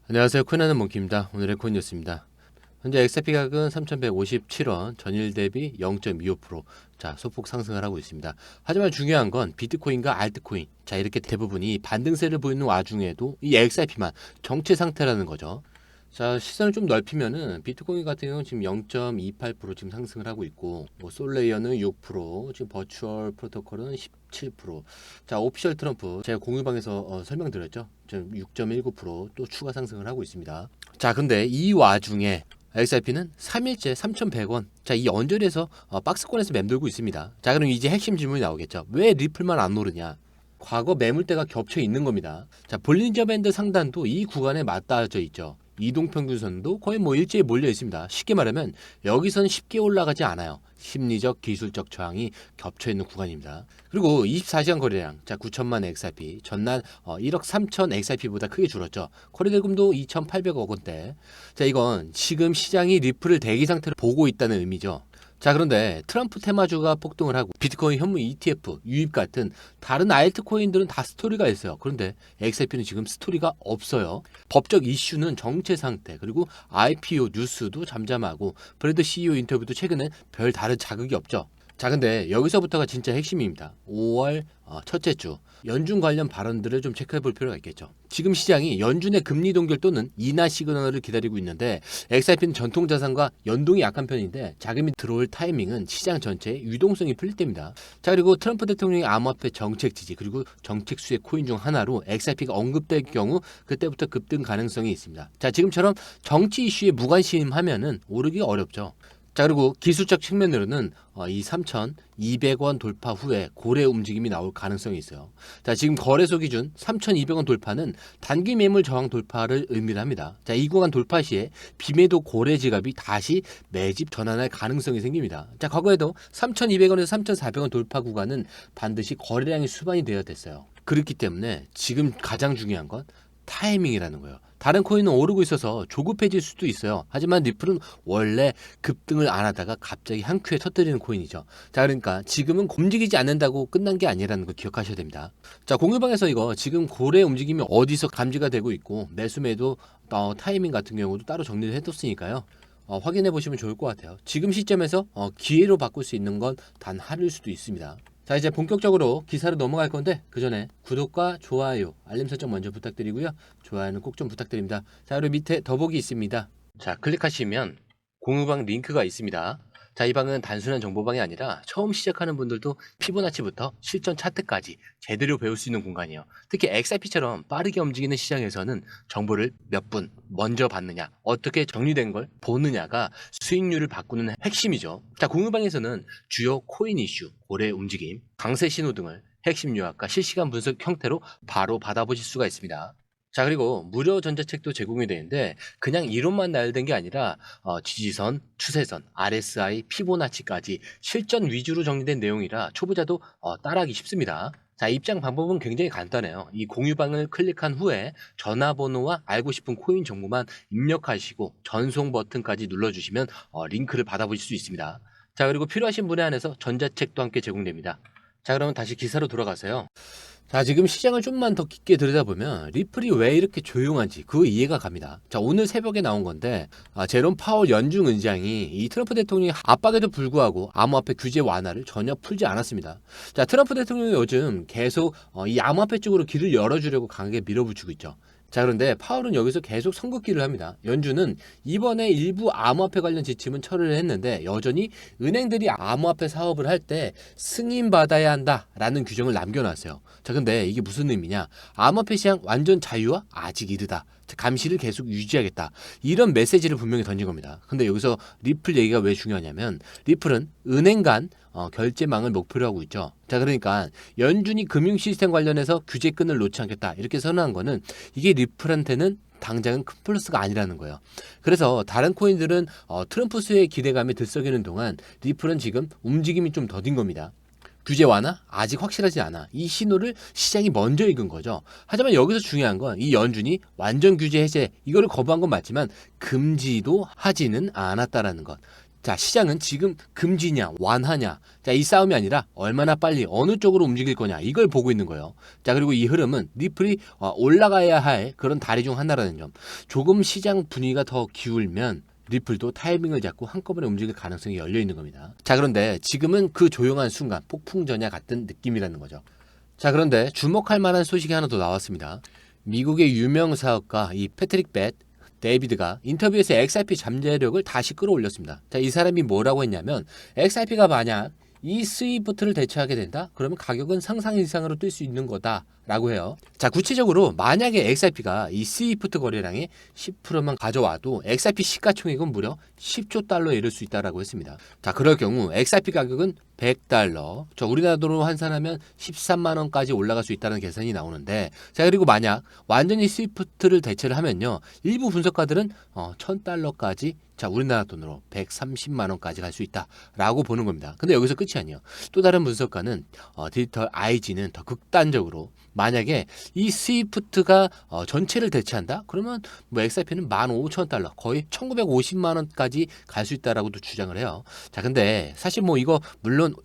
안녕하세요. 코인하는 몽키입니다. 오늘의 코인 뉴스입니다. 현재 XRP 가격은 3,157원, 전일 대비 0.25%, 소폭 상승을 하고 있습니다. 하지만 중요한 건 비트코인과 알트코인, 이렇게 대부분이 반등세를 보이는 와중에도 이 XRP만 정체 상태라는 거죠. 시선을 좀 넓히면은 비트코인 같은 경우는 지금 0.28% 지금 상승을 하고 있고, 솔레이어는 6%, 지금 버추얼 프로토콜은 17%. 오피셜 트럼프 제가 공유방에서 설명드렸죠. 지금 6.19%또 추가 상승을 하고 있습니다. 근데 이 와중에 XRP는 3일째 3,100원. 이 언저리에서 박스권에서 맴돌고 있습니다. 그럼 이제 핵심 질문이 나오겠죠. 왜 리플만 안 오르냐? 과거 매물대가 겹쳐 있는 겁니다. 볼린저 밴드 상단도 이 구간에 맞닿아져 있죠. 이동평균선도 거의 일제히 몰려 있습니다. 쉽게 말하면 여기선 쉽게 올라가지 않아요. 심리적 기술적 저항이 겹쳐 있는 구간입니다. 그리고 24시간 거래량 9천만 XRP 전날 1억 3천 XRP보다 크게 줄었죠. 거래대금도 2,800억 원대. 이건 지금 시장이 리플을 대기 상태로 보고 있다는 의미죠. 그런데 트럼프 테마주가 폭등을 하고 비트코인 현물 ETF 유입 같은 다른 알트코인들은 다 스토리가 있어요. 그런데 XRP는 지금 스토리가 없어요. 법적 이슈는 정체 상태, 그리고 IPO 뉴스도 잠잠하고 브래드 CEO 인터뷰도 최근에 별 다른 자극이 없죠. 근데 여기서부터가 진짜 핵심입니다. 5월 첫째 주 연준 관련 발언들을 좀 체크해 볼 필요가 있겠죠. 지금 시장이 연준의 금리 동결 또는 인하 시그널을 기다리고 있는데 XRP는 전통 자산과 연동이 약한 편인데 자금이 들어올 타이밍은 시장 전체의 유동성이 풀릴 때입니다. 그리고 트럼프 대통령의 암호화폐 정책 지지 그리고 정책 수혜 코인 중 하나로 XRP가 언급될 경우 그때부터 급등 가능성이 있습니다. 지금처럼 정치 이슈에 무관심하면은 오르기 어렵죠. 그리고 기술적 측면으로는 이 3,200원 돌파 후에 고래 움직임이 나올 가능성이 있어요. 지금 거래소 기준 3,200원 돌파는 단기 매물 저항 돌파를 의미를 합니다. 이 구간 돌파 시에 비매도 고래 지갑이 다시 매집 전환할 가능성이 생깁니다. 과거에도 3,200원에서 3,400원 돌파 구간은 반드시 거래량이 수반이 되어야 됐어요. 그렇기 때문에 지금 가장 중요한 건 타이밍이라는 거예요. 다른 코인은 오르고 있어서 조급해질 수도 있어요. 하지만 리플은 원래 급등을 안 하다가 갑자기 한 큐에 터뜨리는 코인이죠. 그러니까 지금은 움직이지 않는다고 끝난 게 아니라는 거 기억하셔야 됩니다. 공유방에서 이거 지금 고래 움직임이 어디서 감지가 되고 있고 매수매도 타이밍 같은 경우도 따로 정리를 해뒀으니까요. 확인해 보시면 좋을 것 같아요. 지금 시점에서 기회로 바꿀 수 있는 건 단 하루일 수도 있습니다. 이제 본격적으로 기사로 넘어갈 건데 그 전에 구독과 좋아요, 알림 설정 먼저 부탁드리고요. 좋아요는 꼭 좀 부탁드립니다. 그리고 밑에 더보기 있습니다. 클릭하시면 공유방 링크가 있습니다. 이 방은 단순한 정보방이 아니라 처음 시작하는 분들도 피보나치부터 실전 차트까지 제대로 배울 수 있는 공간이에요. 특히 XRP처럼 빠르게 움직이는 시장에서는 정보를 몇 분 먼저 받느냐, 어떻게 정리된 걸 보느냐가 수익률을 바꾸는 핵심이죠. 공유방에서는 주요 코인 이슈, 고래 움직임, 강세 신호 등을 핵심 요약과 실시간 분석 형태로 바로 받아보실 수가 있습니다. 그리고 무료 전자책도 제공이 되는데 그냥 이론만 나열된 게 아니라 지지선, 추세선, RSI, 피보나치까지 실전 위주로 정리된 내용이라 초보자도 따라하기 쉽습니다. 입장 방법은 굉장히 간단해요. 이 공유방을 클릭한 후에 전화번호와 알고 싶은 코인 정보만 입력하시고 전송 버튼까지 눌러주시면 링크를 받아보실 수 있습니다. 그리고 필요하신 분에 한해서 전자책도 함께 제공됩니다. 그러면 다시 기사로 돌아가세요. 지금 시장을 좀만 더 깊게 들여다보면 리플이 왜 이렇게 조용한지 그 이해가 갑니다. 오늘 새벽에 나온 건데 제롬 파월 연준 의장이 이 트럼프 대통령의 압박에도 불구하고 암호화폐 규제 완화를 전혀 풀지 않았습니다. 트럼프 대통령이 요즘 계속 이 암호화폐 쪽으로 길을 열어주려고 강하게 밀어붙이고 있죠. 그런데 파월은 여기서 계속 선긋기를 합니다. 연준은 이번에 일부 암호화폐 관련 지침은 철회를 했는데 여전히 은행들이 암호화폐 사업을 할 때 승인받아야 한다라는 규정을 남겨놨어요. 근데 이게 무슨 의미냐? 암호화폐 시장 완전 자유화? 아직 이르다. 감시를 계속 유지하겠다. 이런 메시지를 분명히 던진 겁니다. 근데 여기서 리플 얘기가 왜 중요하냐면 리플은 은행 간 결제망을 목표로 하고 있죠. 그러니까 연준이 금융 시스템 관련해서 규제끈을 놓지 않겠다 이렇게 선언한 거는 이게 리플한테는 당장은 큰 플러스가 아니라는 거예요. 그래서 다른 코인들은 트럼프 수혜의 기대감에 들썩이는 동안 리플은 지금 움직임이 좀 더딘 겁니다. 규제 완화? 아직 확실하지 않아. 이 신호를 시장이 먼저 읽은 거죠. 하지만 여기서 중요한 건 이 연준이 완전 규제 해제 이거를 거부한 건 맞지만 금지도 하지는 않았다라는 것. 자, 시장은 지금 금지냐 완화냐, 자, 이 싸움이 아니라 얼마나 빨리 어느 쪽으로 움직일 거냐, 이걸 보고 있는 거예요. 자, 그리고 이 흐름은 리플이 올라가야 할 그런 다리 중 하나라는 점. 조금 시장 분위기가 더 기울면 리플도 타이밍을 잡고 한꺼번에 움직일 가능성이 열려 있는 겁니다. 자, 그런데 지금은 그 조용한 순간 폭풍전야 같은 느낌이라는 거죠. 자, 그런데 주목할 만한 소식이 하나 더 나왔습니다. 미국의 유명 사업가 이 패트릭 벳 데이비드가 인터뷰에서 XRP 잠재력을 다시 끌어올렸습니다. 자, 이 사람이 뭐라고 했냐면, XRP가 만약 이 스위프트를 대체하게 된다? 그러면 가격은 상상 이상으로 뛸 수 있는 거다라고 해요. 자, 구체적으로 만약에 XRP가 이 스위프트 거래량의 10%만 가져와도 XRP 시가총액은 무려 10조 달러에 이를 수 있다라고 했습니다. 자, 그럴 경우 XRP 가격은 100달러, 우리나라 돈으로 환산하면 13만 원까지 올라갈 수 있다는 계산이 나오는데, 자, 그리고 만약 완전히 스위프트를 대체를 하면요, 일부 분석가들은 1000달러까지, 자, 우리나라 돈으로 130만 원까지 갈 수 있다라고 보는 겁니다. 근데 여기서 끝이 아니에요. 또 다른 분석가는 디지털 IG는 더 극단적으로, 만약에 이 스위프트가 전체를 대체한다? 그러면 뭐 XRP는 15,000달러, 거의 1950만 원까지 갈 수 있다라고도 주장을 해요. 자, 근데 사실 뭐 이거 물론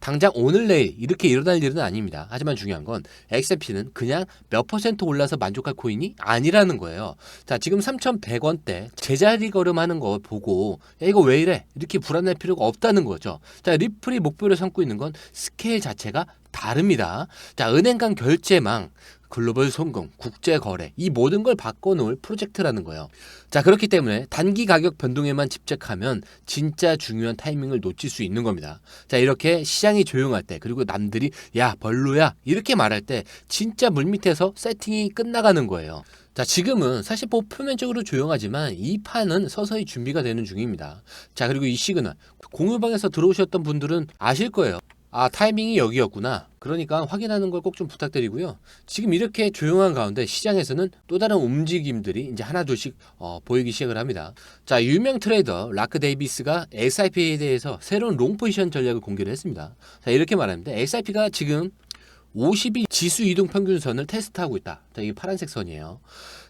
당장 오늘 내일 이렇게 일어날 일은 아닙니다. 하지만 중요한 건 XRP는 그냥 몇 퍼센트 올라서 만족할 코인이 아니라는 거예요. 자, 지금 3,100원대 제자리 걸음하는 거 보고, 야, 이거 왜 이래? 이렇게 불안할 필요가 없다는 거죠. 자, 리플이 목표를 삼고 있는 건 스케일 자체가 다릅니다. 자, 은행 간 결제망, 글로벌 송금, 국제 거래, 이 모든 걸 바꿔놓을 프로젝트라는 거예요. 자, 그렇기 때문에 단기 가격 변동에만 집착하면 진짜 중요한 타이밍을 놓칠 수 있는 겁니다. 자, 이렇게 시장이 조용할 때, 그리고 남들이 야, 별로야 이렇게 말할 때 진짜 물밑에서 세팅이 끝나가는 거예요. 자, 지금은 사실 뭐 표면적으로 조용하지만 이 판은 서서히 준비가 되는 중입니다. 자, 그리고 이 시그널, 공유방에서 들어오셨던 분들은 아실 거예요. 아, 타이밍이 여기였구나. 그러니까 확인하는 걸 꼭 좀 부탁드리고요. 지금 이렇게 조용한 가운데 시장에서는 또 다른 움직임들이 이제 하나둘씩 보이기 시작을 합니다. 자, 유명 트레이더 라크 데이비스가 XRP에 대해서 새로운 롱 포지션 전략을 공개를 했습니다. 자, 이렇게 말하는데 XRP가 지금 50일 지수 이동 평균선을 테스트하고 있다. 자, 이게 파란색 선이에요.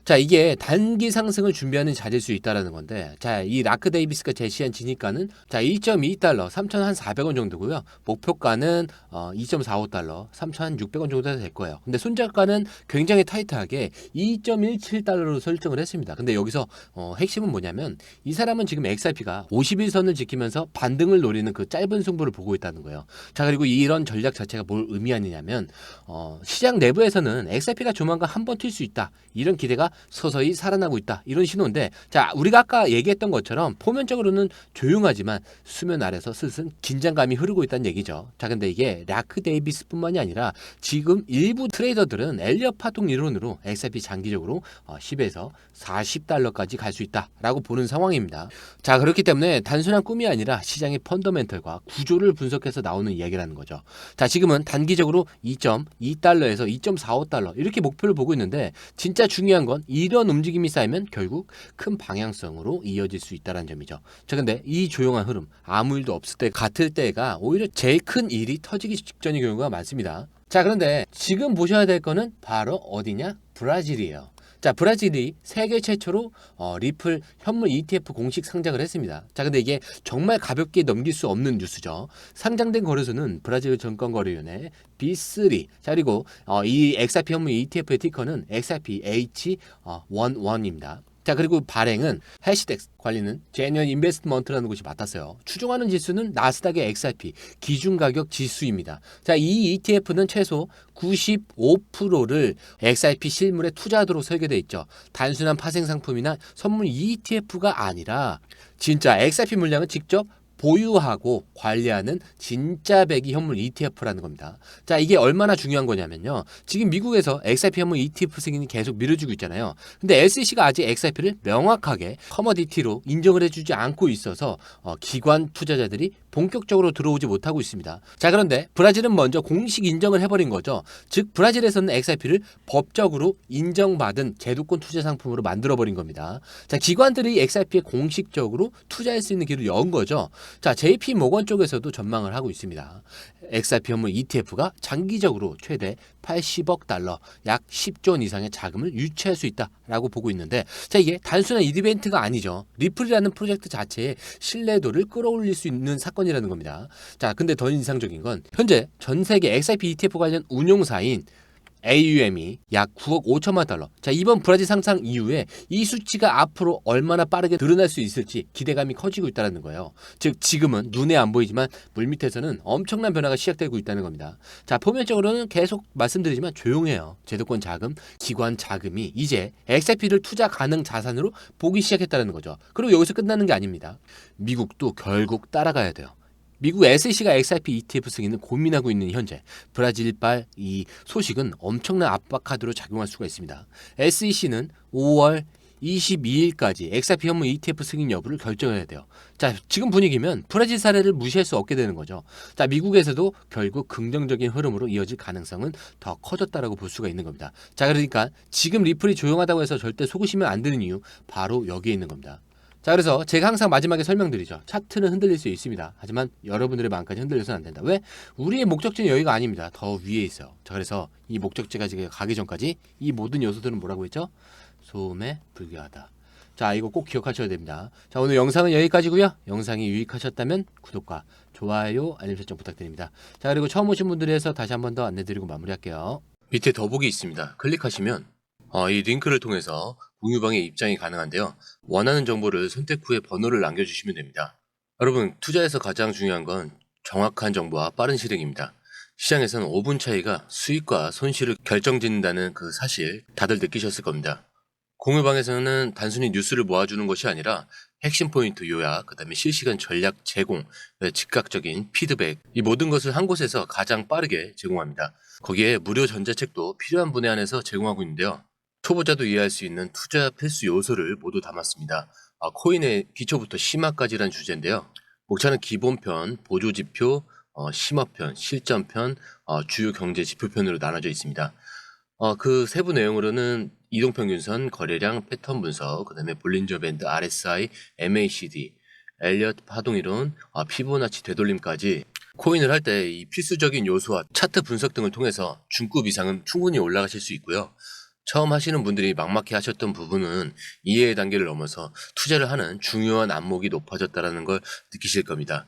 자, 이게 단기 상승을 준비하는 자리일 수 있다라는 건데, 자, 이 라크 데이비스가 제시한 진입가는 자, 2.2달러, 3,400원 정도고요. 목표가는 2.45달러, 3,600원 정도 될 거예요. 근데 손절가는 굉장히 타이트하게 2.17달러로 설정을 했습니다. 근데 여기서 핵심은 뭐냐면, 이 사람은 지금 XRP가 50일선을 지키면서 반등을 노리는 그 짧은 승부를 보고 있다는 거예요. 자, 그리고 이런 전략 자체가 뭘 의미하느냐면, 시장 내부에서는 XRP가 조만간 한번 튈 수 있다, 이런 기대가 서서히 살아나고 있다, 이런 신호인데, 자, 우리가 아까 얘기했던 것처럼 표면적으로는 조용하지만 수면 아래서 슬슬 긴장감이 흐르고 있다는 얘기죠. 자, 근데 이게 라크 데이비스뿐만이 아니라 지금 일부 트레이더들은 엘리엇 파동 이론으로 XRP 장기적으로 10에서 40달러까지 갈 수 있다라고 보는 상황입니다. 자, 그렇기 때문에 단순한 꿈이 아니라 시장의 펀더멘털과 구조를 분석해서 나오는 이야기라는 거죠. 자, 지금은 단기적으로 2.2달러에서 2.45달러 이렇게 목표를 보고 있는데, 진짜 중요한 건 이런 움직임이 쌓이면 결국 큰 방향성으로 이어질 수 있다는 점이죠. 자, 근데 이 조용한 흐름, 아무 일도 없을 때 같을 때가 오히려 제일 큰 일이 터지기 직전인 경우가 많습니다. 자, 그런데 지금 보셔야 될 거는 바로 어디냐? 브라질이에요. 자, 브라질이 세계 최초로 리플 현물 ETF 공식 상장을 했습니다. 자, 근데 이게 정말 가볍게 넘길 수 없는 뉴스죠. 상장된 거래소는 브라질 증권거래위원회 B3. 자, 그리고 이 XRP 현물 ETF의 티커는 XRP H11입니다. 자, 그리고 발행은 해시덱스, 관리는 제니언 인베스트먼트라는 곳이 맡았어요. 추종하는 지수는 나스닥의 XRP 기준가격 지수입니다. 자, 이 ETF는 최소 95%를 XRP 실물에 투자하도록 설계되어 있죠. 단순한 파생 상품이나 선물 ETF가 아니라 진짜 XRP 물량을 직접 보유하고 관리하는 진짜 배기 현물 ETF라는 겁니다. 자, 이게 얼마나 중요한 거냐면요, 지금 미국에서 XRP 현물 ETF 승인이 계속 미뤄지고 있잖아요. 근데 SEC가 아직 XRP를 명확하게 커머디티로 인정을 해주지 않고 있어서 기관 투자자들이 본격적으로 들어오지 못하고 있습니다. 자, 그런데 브라질은 먼저 공식 인정을 해버린 거죠. 즉 브라질에서는 XRP를 법적으로 인정받은 제도권 투자 상품으로 만들어버린 겁니다. 자, 기관들이 XRP에 공식적으로 투자할 수 있는 길을 연 거죠. 자, JP 모건 쪽에서도 전망을 하고 있습니다. XRP 현물 ETF가 장기적으로 최대 80억 달러, 약 10조 원 이상의 자금을 유치할 수 있다라고 보고 있는데, 자, 이게 단순한 이벤트가 아니죠. 리플이라는 프로젝트 자체의 신뢰도를 끌어올릴 수 있는 사건이라는 겁니다. 자, 근데 더 인상적인 건 현재 전 세계 XRP ETF 관련 운용사인 AUM이 약 9억 5천만 달러. 자, 이번 브라질 상장 이후에 이 수치가 앞으로 얼마나 빠르게 늘어날 수 있을지 기대감이 커지고 있다는 거예요. 즉 지금은 눈에 안 보이지만 물밑에서는 엄청난 변화가 시작되고 있다는 겁니다. 자, 표면적으로는 계속 말씀드리지만 조용해요. 제도권 자금, 기관 자금이 이제 XRP를 투자 가능 자산으로 보기 시작했다는 거죠. 그리고 여기서 끝나는 게 아닙니다. 미국도 결국 따라가야 돼요. 미국 SEC가 XRP ETF 승인을 고민하고 있는 현재 브라질발 이 소식은 엄청난 압박 카드로 작용할 수가 있습니다. SEC는 5월 22일까지 XRP 현물 ETF 승인 여부를 결정해야 돼요. 자, 지금 분위기면 브라질 사례를 무시할 수 없게 되는 거죠. 자, 미국에서도 결국 긍정적인 흐름으로 이어질 가능성은 더 커졌다라고 볼 수가 있는 겁니다. 자, 그러니까 지금 리플이 조용하다고 해서 절대 속으시면 안 되는 이유 바로 여기에 있는 겁니다. 자, 그래서 제가 항상 마지막에 설명드리죠. 차트는 흔들릴 수 있습니다. 하지만 여러분들의 마음까지 흔들려서는 안 된다. 왜? 우리의 목적지는 여기가 아닙니다. 더 위에 있어요. 자, 그래서 이 목적지가 지금 가기 전까지 이 모든 요소들은 뭐라고 했죠? 소음에 불과하다. 자, 이거 꼭 기억하셔야 됩니다. 자, 오늘 영상은 여기까지고요. 영상이 유익하셨다면 구독과 좋아요, 알림 설정 부탁드립니다. 자, 그리고 처음 오신 분들에 서 다시 한 번 더 안내드리고 마무리할게요. 밑에 더보기 있습니다. 클릭하시면 이 링크를 통해서 공유방에 입장이 가능한데요. 원하는 정보를 선택 후에 번호를 남겨주시면 됩니다. 여러분, 투자에서 가장 중요한 건 정확한 정보와 빠른 실행입니다. 시장에서는 5분 차이가 수익과 손실을 결정짓는다는 그 사실 다들 느끼셨을 겁니다. 공유방에서는 단순히 뉴스를 모아주는 것이 아니라 핵심 포인트 요약, 그 다음에 실시간 전략 제공, 즉각적인 피드백, 이 모든 것을 한 곳에서 가장 빠르게 제공합니다. 거기에 무료 전자책도 필요한 분에 한해서 제공하고 있는데요. 초보자도 이해할 수 있는 투자 필수 요소를 모두 담았습니다. 코인의 기초부터 심화까지란 주제인데요. 목차는 기본편, 보조지표, 심화편, 실전편, 주요 경제 지표편으로 나눠져 있습니다. 그 세부 내용으로는 이동평균선, 거래량, 패턴 분석, 그 다음에 볼린저 밴드, RSI, MACD, 엘리엇 파동이론, 피보나치 되돌림까지 코인을 할 때 이 필수적인 요소와 차트 분석 등을 통해서 중급 이상은 충분히 올라가실 수 있고요. 처음 하시는 분들이 막막해 하셨던 부분은 이해의 단계를 넘어서 투자를 하는 중요한 안목이 높아졌다는 걸 느끼실 겁니다.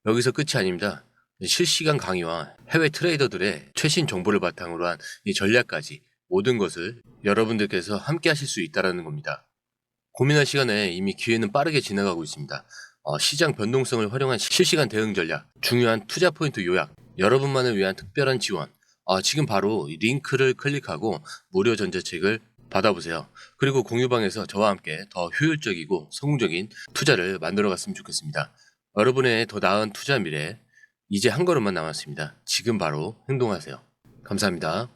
여기서 끝이 아닙니다. 실시간 강의와 해외 트레이더들의 최신 정보를 바탕으로 한 이 전략까지 모든 것을 여러분들께서 함께 하실 수 있다는 겁니다. 고민할 시간에 이미 기회는 빠르게 지나가고 있습니다. 시장 변동성을 활용한 실시간 대응 전략, 중요한 투자 포인트 요약, 여러분만을 위한 특별한 지원, 지금 바로 링크를 클릭하고 무료 전자책을 받아보세요. 그리고 공유방에서 저와 함께 더 효율적이고 성공적인 투자를 만들어 갔으면 좋겠습니다. 여러분의 더 나은 투자 미래, 이제 한 걸음만 남았습니다. 지금 바로 행동하세요. 감사합니다.